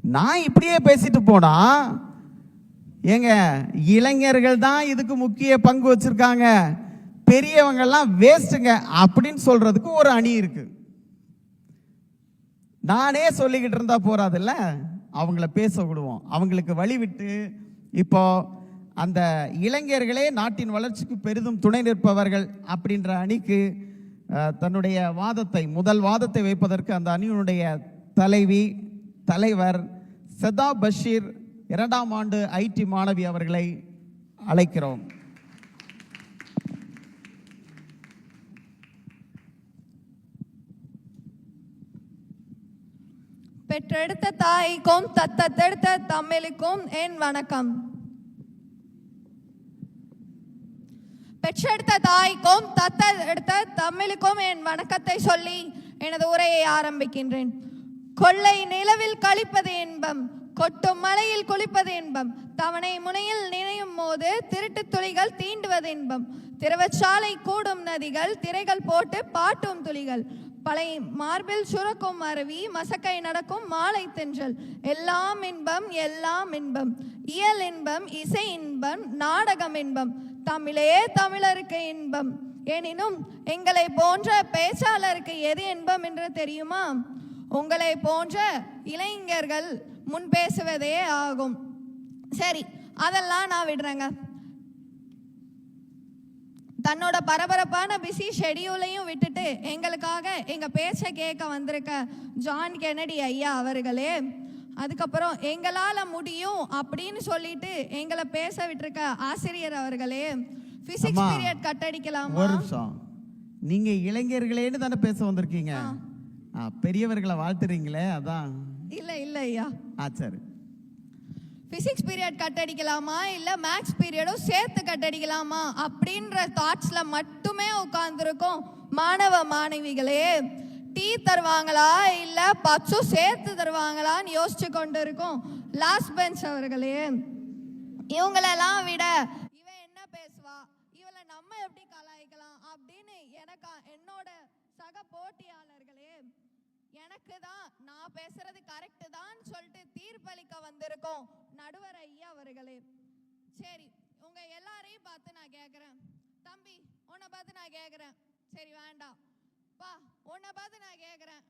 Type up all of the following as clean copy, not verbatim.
நான் இப்படியே பேசிட்டு போனா ஏங்க இளைஞர்கள் தான் இதுக்கு முக்கிய பங்கு வச்சிருக்காங்க, பெரியவங்க எல்லாம் வேஸ்ட்டுங்க அப்படின்னு சொல்றதுக்கு ஒரு அணி இருக்கு. நானே சொல்லிக்கிட்டு இருந்தா போறாதுல்ல, அவங்கள பேச விடுவோம், அவங்களுக்கு வழி விட்டு. இப்போ அந்த இளைஞர்களே நாட்டின் வளர்ச்சிக்கு பெரிதும் துணை நிற்பவர்கள் அப்படின்ற அணிக்கு தன்னுடைய முதல் வாதத்தை வைப்பதற்கு அந்த அணியினுடைய தலைவர் சதா பஷீர் 2ஆம் ஆண்டு ஐடி மாணவி அவர்களை அழைக்கிறோம். பெற்றெடுத்த தாய்க்கும் தத்தெடுத்த தமிழுக்கும் என் வணக்கம். பெற்றெடுத்த தாய்க்கும் தத்தெடுத்த தமிழுக்கும் என் வணக்கத்தை சொல்லி எனது உரையை ஆரம்பிக்கின்றேன். கொள்ளை நிலவில் கழிப்பது இன்பம், கொட்டும் மலையில் குளிப்பது இன்பம், தவணை முனையில் நினையும் போது திருட்டு துளிகள் தீண்டுவது இன்பம், திரவச்சாலை கூடும் நதிகள் திரைகள் போட்டு பாட்டும் துளிகள், பழைய மார்பில் சுரக்கும் அருவி மசக்கை நடக்கும் மாலை தென்றல், எல்லாம் இன்பம் எல்லாம் இன்பம், இயல் இன்பம் இசை இன்பம் நாடகம் இன்பம், தமிழே தமிழருக்கு இன்பம். எனினும் எங்களை போன்ற பேச்சாளருக்கு எது இன்பம் என்று தெரியுமா? உங்களை போன்ற இளைஞர்கள் முன் பேசுவதே ஆகும். சரி, அதெல்லாம் நான் விடுறேங்க. தன்னோட பரபரப்பான பிஸி ஷெடியூலையும் விட்டுட்டு எங்களுக்காக எங்க பேச்சை கேட்க வந்திருக்க ஜான் கென்னடி ஐயா அவர்களே, அதுக்கப்புறம் எங்களால முடியும் அப்படின்னு சொல்லிட்டு எங்களை பேச விட்டுருக்க ஆசிரியர் அவர்களே, பிசிக்ஸ் பீரியட் கட்டடிக்கலாமா? ஒரு நிமிஷம், நீங்க இளைஞர்களேன்னு தானே பேச வந்திருக்கீங்க, பெரியவர்களை வாழ்த்துறீங்களே அதான். இல்ல ஐயா, சரி. பிசிக்ஸ் பீரியட் கட்டடிக்கலாமா இல்ல மேக்ஸ் பீரியடும் சேர்த்து கட்டடிக்கலாமா அப்படின்ற தாட்ஸ்ல மட்டுமே உட்கார்ந்துருக்கோம் மாணவ மாணவிகளே. டீ தருவாங்களா இல்ல பச்சும் சேர்த்து தருவாங்களான்னு யோசிச்சு கொண்டு இருக்கோம் லாஸ்ட் பெஞ்ச் அவர்களே. இவங்களெல்லாம் விட இவ என்ன பேசுவா, இவளை நம்ம எப்படி கலாய்க்கலாம் அப்படின்னு என்னோட சக போட்டியாளர்களே, எனக்கு தான் நான் பேசுறது கரெக்ட் தான் சொல்லிட்டு தீர்ப்பளிக்க வந்திருக்கோம் நடுவர் ஐயா அவர்களே. சரி, உங்க எல்லாரையும் பார்த்து நான் கேட்கிறேன், தம்பி உன்னை பார்த்து நான் கேட்கிறேன், சரி வேண்டாம் பா உன்னை பார்த்து நான் கேட்கிறேன்,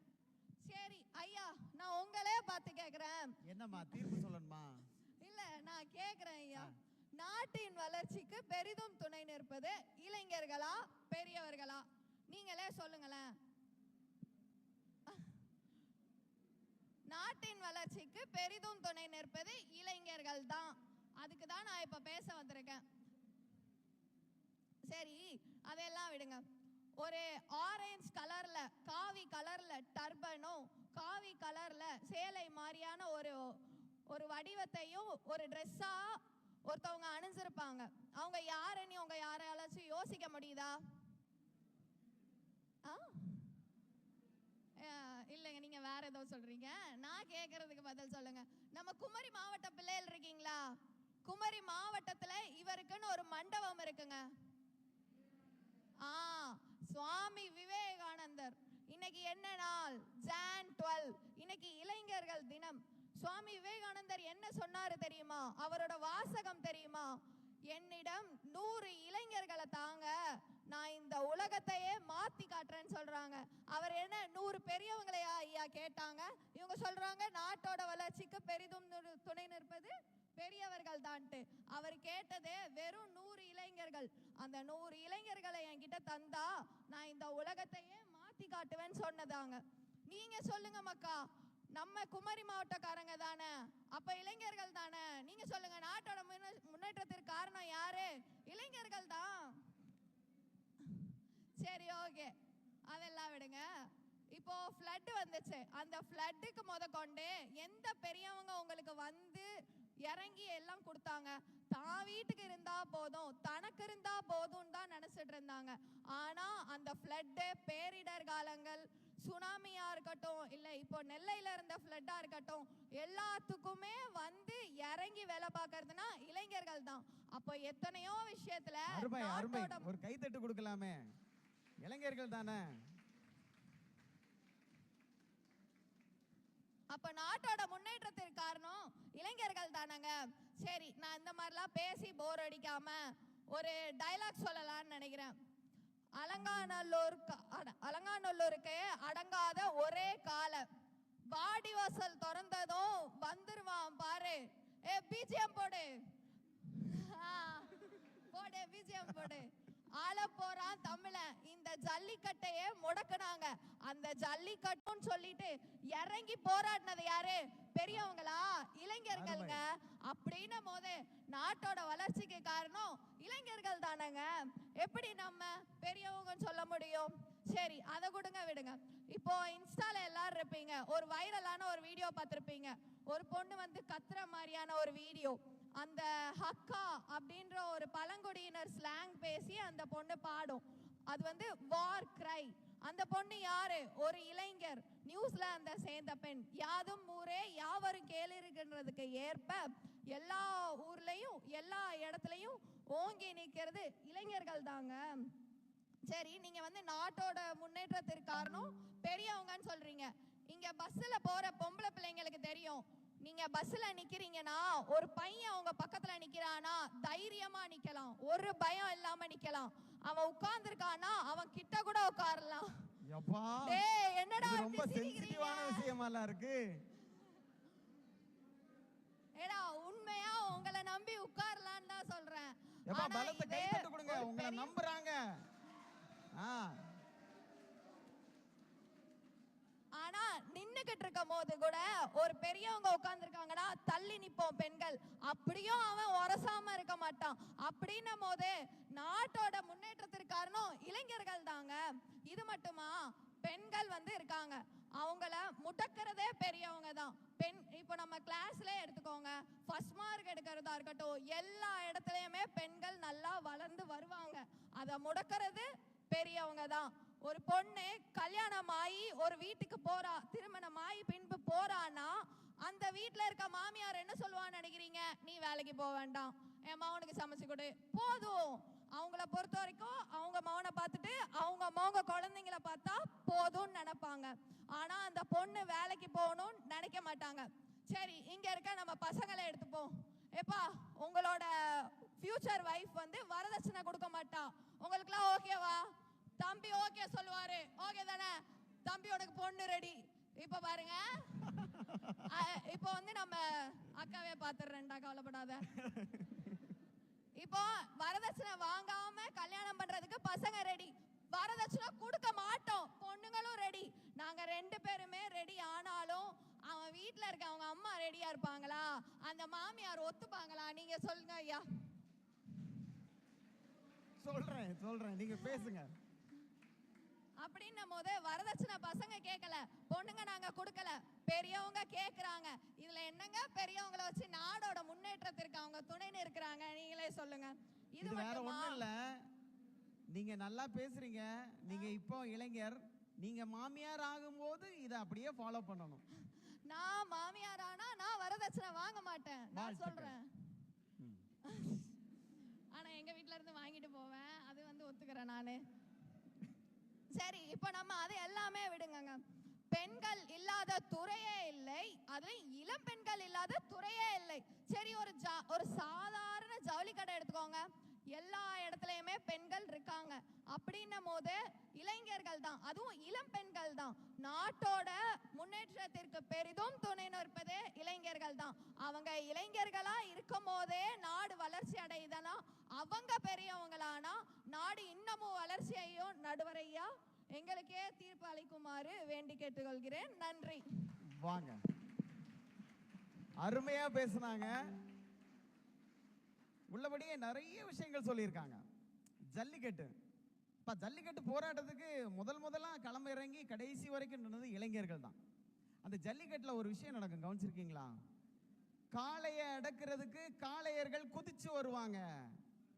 சரி ஐயா நான் உங்களே பார்த்து கேட்கிறேன். என்னம்மா தீர்ப்பு சொல்லணுமா? இல்ல நான் கேட்கிறேன் ஐயா, நாட்டின் வளர்ச்சிக்கு பெரிதும் துணை நிற்பது இளைஞர்களா பெரியவர்களா? நீங்களே சொல்லுங்களேன். நாட்டின் வளர்ச்சிக்கு பெரிதும் துணை நிற்பது இளைஞர்கள் தான். அதுக்கு தான் நான் இப்ப பேச வந்திருக்கேன். சரி, அதெல்லாம் விடுங்க. ஒரு ஆரஞ்சு கலர்ல காவி கலர்ல டர்பனும் காவி கலர்ல சேலை மாதிரியான ஒரு வடிவத்தையும் ஒரு ட்ரெஸ்ஸா ஒருத்தவங்க அணிஞ்சிருப்பாங்க. அவங்க யாருன்னு உங்க யாராச்சும் யோசிக்க முடியுதா? இல்லைங்க, நீங்க வேற ஏதோ சொல்றீங்க. நான் கேட்கறதுக்கு பதில் சொல்லுங்க. நம்ம குமரி மாவட்ட பிள்ளைகள் இருக்கீங்களா? குமரி மாவட்டத்துல இவருக்குன்னு ஒரு மண்டபம் இருக்குங்க. சுவாமி விவேகானந்தர். இன்னைக்கு என்ன நாள்? ஜான் 12. இன்னைக்கு இளைஞர்கள் தினம். சுவாமி விவேகானந்தர் என்ன சொன்னாரு தெரியுமா? அவரோட வாசகம் தெரியுமா? என்னிடம் 100 இளைஞர்களை தாங்க, நான் இந்த உலகத்தையே மாத்தி காட்டுறேன்னு சொல்றாங்க. அவர் என்ன 100 பெரியவங்களையா ஐயா கேட்டாங்க? இவங்க சொல்றாங்க நாட்டோட வளர்ச்சிக்கு பெரிதும் துணை நிற்பது பெரியவர்கள் தான்ட்டு. அவர் கேட்டதே வெறும் 100 இளைஞர்கள். அந்த 100 இளைஞர்களை என்கிட்ட தந்தா நான் இந்த உலகத்தையே மாத்தி காட்டுவேன்னு சொன்னதாங்க. நீங்க சொல்லுங்க மக்கா, நம்ம குமரி மாவட்டக்காரங்க தானே, அப்ப இளைஞர்கள் தானே. நீங்க சொல்லுங்க, நாட்டோட முன்னேற்றத்திற்கு காரணம் யாரு? இளைஞர்கள் தான். சரி, ஓகே, அதெல்லாம் விடுங்க. இப்போ ஃப்ளட் வந்துச்சு. அந்த ஃப்ளட்டுக்கு கொண்டு எந்த பெரியவங்க உங்களுக்கு வந்து இறங்கி எல்லாம் கொடுத்தாங்க? தான் வீட்டுக்கு இருந்தா போதும், தனக்கு இருந்தா போதும் தான் நினைச்சிட்டு இருந்தாங்க. ஆனா அந்த ஃப்ளட்டு, பேரிடர் காலங்கள், சுனாமியா இருக்கட்டும், இல்ல இப்போ நெல்லையில இருந்த ஃப்ளட்டா இருக்கட்டும், எல்லாத்துக்குமே வந்து இறங்கி வேலை பார்க்கறதுனா இளைஞர்கள் தான். அப்போ எத்தனையோ விஷயத்துல ஒரு கைத்தட்டு கொடுக்கலாமே, இளைஞர்கள் தானே. அப்ப நாட்டோட முன்னேற்றத்திற்கு சரி, நான் இந்த மாதிரிலாம் பேசி போர் அடிக்காம ஒரு டைலாக் சொல்லலாம்னு நினைக்கிறேன். அலங்காநல்லூருக்கு அடங்காத ஒரே காலை, வாடிவாசல் திறந்ததும் வந்துருவான் பாரு. பிஜிஎம் போடு, போடு பிஜிஎம் போடு. ஆள போறான் தமிழன். இந்த ஜல்லிக்கட்டையே முடக்குனாங்க. அந்த ஜல்லிக்கட்டுன்னு சொல்லிட்டு இறங்கி போராடினது யாரு? பெரியவங்களா? இளைஞர்களுங்க. அப்படின்னும் போது நாட்டோட வளர்ச்சிக்கு காரணம் இளைஞர்கள் தானங்க. எப்படி நம்ம பெரியவங்கன்னு சொல்ல முடியும்? சரி, அதை கொடுங்க, விடுங்க. இப்போ இன்ஸ்டால எல்லாரும் இருப்பீங்க, ஒரு வைரலான ஒரு வீடியோ பார்த்திருப்பீங்க. ஒரு பொண்ணு வந்து கத்துற மாதிரியான ஒரு வீடியோ. அந்த ஹக்கா அப்படின்ற ஒரு பழங்குடியினர் ஸ்லாங் பேசி அந்த பொண்ணு பாடும். அது வந்து வார் கிரை. அந்த பொண்ணு யாரு? ஒரு இளைஞர், நியூசிலாந்த சேர்ந்த பெண். யாதும் ஊரே யாவரும் கேளிருக்கின்றதுக்கு ஏற்ப எல்லா ஊர்லயும் எல்லா இடத்துலயும் ஓங்கி நிற்கிறது இளைஞர்கள் தாங்க. சரி, நீங்க வந்து நாட்டோட முன்னேற்றத்திற்கு காரணம் பெரியவங்கன்னு சொல்றீங்க. இங்க பஸ்ல போற பொம்பளை பிள்ளைங்களுக்கு தெரியும், நீங்க பஸ்ல நிக்கிறீங்கன்னா ஒரு பையன் உங்க பக்கத்துல நிக்கிறானா தைரியமா நிக்கலாம், ஒரு பயம் இல்லாம நிக்கலாம். அவன் உட்கார்ந்துருக்கானா அவன் கிட்ட கூட உட்காரலாம். என்னடா ரொம்ப சென்சிட்டிவான விஷயமாலாம் இருக்கு. ஏடா உண்மையா உங்களை நம்பி உட்காரலான்னு தான் சொல்றேன். பலத்தை கை தட்டி கொடுங்க, உங்களை நம்புறாங்க. ஆனா நின்னுகிட்டு இருக்கும் போது கூட ஒரு பெரியவங்க உட்கார்ந்துருக்காங்கன்னா தள்ளி நிப்போம் பெண்கள். அப்படியும் அவன் உரசாம இருக்க மாட்டான். அப்படின்னும் போது நாட்டோட முன்னேற்றத்திற்கு காரணம் இளைஞர்கள் தாங்க. இது மட்டுமா? பெண்கள் வந்து இருக்காங்க, அவங்கள முடக்கிறதே பெரியவங்க தான். பெண் இப்போ நம்ம கிளாஸ்ல எடுத்துக்கோங்க, ஃபர்ஸ்ட் மார்க் எடுக்கிறதா இருக்கட்டும், எல்லா இடத்துலயுமே பெண்கள் நல்லா வளர்ந்து வருவாங்க. அதை முடக்கிறது பெரியவங்க தான். ஒரு பொண்ணு கல்யாணம் ஆகி ஒரு வீட்டுக்கு போறா, திருமணம் ஆகி பின்பு போறான்னா அந்த வீட்டுல இருக்க மாமியார் என்ன சொல்லுவான்னு நினைக்கிறீங்க? நீ வேலைக்கு போக வேண்டாம், என் மகனுக்கு சமைச்சு கொடு, போதும். அவங்கள பொறுத்த வரைக்கும் அவங்க மகனை பார்த்துட்டு அவங்க குழந்தைங்கள பார்த்தா போதும்னு நினைப்பாங்க. ஆனா அந்த பொண்ணு வேலைக்கு போகணும்னு நினைக்க மாட்டாங்க. சரி, இங்க இருக்க நம்ம பசங்களை எடுத்துப்போம். எப்பா, உங்களோட ஃபியூச்சர் வைஃப் வந்து வரதட்சணை கொடுக்க மாட்டா, உங்களுக்குலாம் ஓகேவா? தம்பி ஓகே சொல்லுவாரு, ஓகே தானே, தம்பியோட பொண்ணு ரெடி. இப்ப பாருங்க, இப்போ வந்து நம்ம அக்காவே பாத்துறேன்டா, கவலைப்படாத. இப்போ வரதட்சணை வாங்காம கல்யாணம் பண்றதுக்கு பசங்க ரெடி, வரதட்சணை கொடுக்க மாட்டோம் பொண்ணுங்களும் ரெடி. நாங்க 2 பேருமே ரெடி. ஆனாலும் அவன் வீட்டுல இருக்க அவங்க அம்மா ரெடியா இருப்பாங்களா? அந்த மாமியார் ஒத்துப்பாங்களா? நீங்க சொல்லுங்க ஐயா. சொல்றேன், நீங்க பேசுங்க. அப்படின்னும் போது வரதட்சணை பசங்க கேட்கல, பொண்ணுங்க நாங்க கொடுக்கல, பெரியவங்க கேட்கறாங்க. இதுல என்னங்க பெரியவங்களை வச்சு நாடோட முன்னேற்றத்திற்கு அவங்க துணைன்னு இருக்கிறாங்க? நீங்களே சொல்லுங்க. இது வேற ஒண்ணும் இல்ல, நீங்க நல்லா பேசுறீங்க. நீங்க இப்போ இளைஞர், நீங்க மாமியார் ஆகும்போது இதை அப்படியே ஃபாலோ பண்ணணும். நான் மாமியார் ஆனா நான் வரதட்சணை வாங்க மாட்டேன், நான் சொல்றேன். ஆனா எங்க வீட்டுல இருந்து வாங்கிட்டு போவேன், அது வந்து ஒத்துக்கிறேன் நானு. சரி, இப்ப நம்ம அது எல்லாமே விடுங்க. பெண்கள் இல்லாத துறையே இல்லை, அதுலயும் இளம் பெண்கள் இல்லாத துறையே இல்லை. சரி, ஒரு சாதாரண ஜவுளி கடை எடுத்துக்கோங்க, எல்லா இடத்துலயுமே பெண்கள் இருக்காங்க. அப்படின்னும் போது இளைஞர்கள் தான், அதுவும் இளம் பெண்கள் தான் நாட்டோட முன்னேற்றத்திற்கு பெரிதும் துணை நிற்பதே இளைஞர்கள் தான். அவங்க இளைஞர்களா இருக்கும் போதே நாடு வளர்ச்சி அடையுதுன்னா அவங்க பெரியவங்களானா நாடு இன்னமும் வளர்ச்சியையும் நடுவரையா எங்களுக்கே தீர்ப்பு அளிக்குமாறு வேண்டி கேட்டுக்கொள்கிறேன். நன்றி. வாங்க, அருமையா பேசுனாங்க. உள்ளபடியே நிறைய விஷயங்கள் சொல்லியிருக்காங்க. ஜல்லிக்கட்டு, ஜல்லிக்கட்டு போராட்டத்துக்கு முதலா களமிறங்கி கடைசி வரைக்கும் நின்னது இளைஞர்கள் தான். அந்த ஜல்லிக்கட்டுல ஒரு விஷயம் நடக்கும், கவனிச்சிருக்கீங்களா? காளையை அடக்கிறதுக்கு காளையர்கள் குதிச்சு வருவாங்க,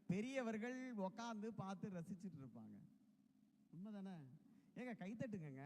பெரியவர்கள் உக்காந்து பார்த்து ரசிச்சுட்டு இருப்பாங்க. உண்மைதானே? ஏங்க கைத்தட்டுங்க.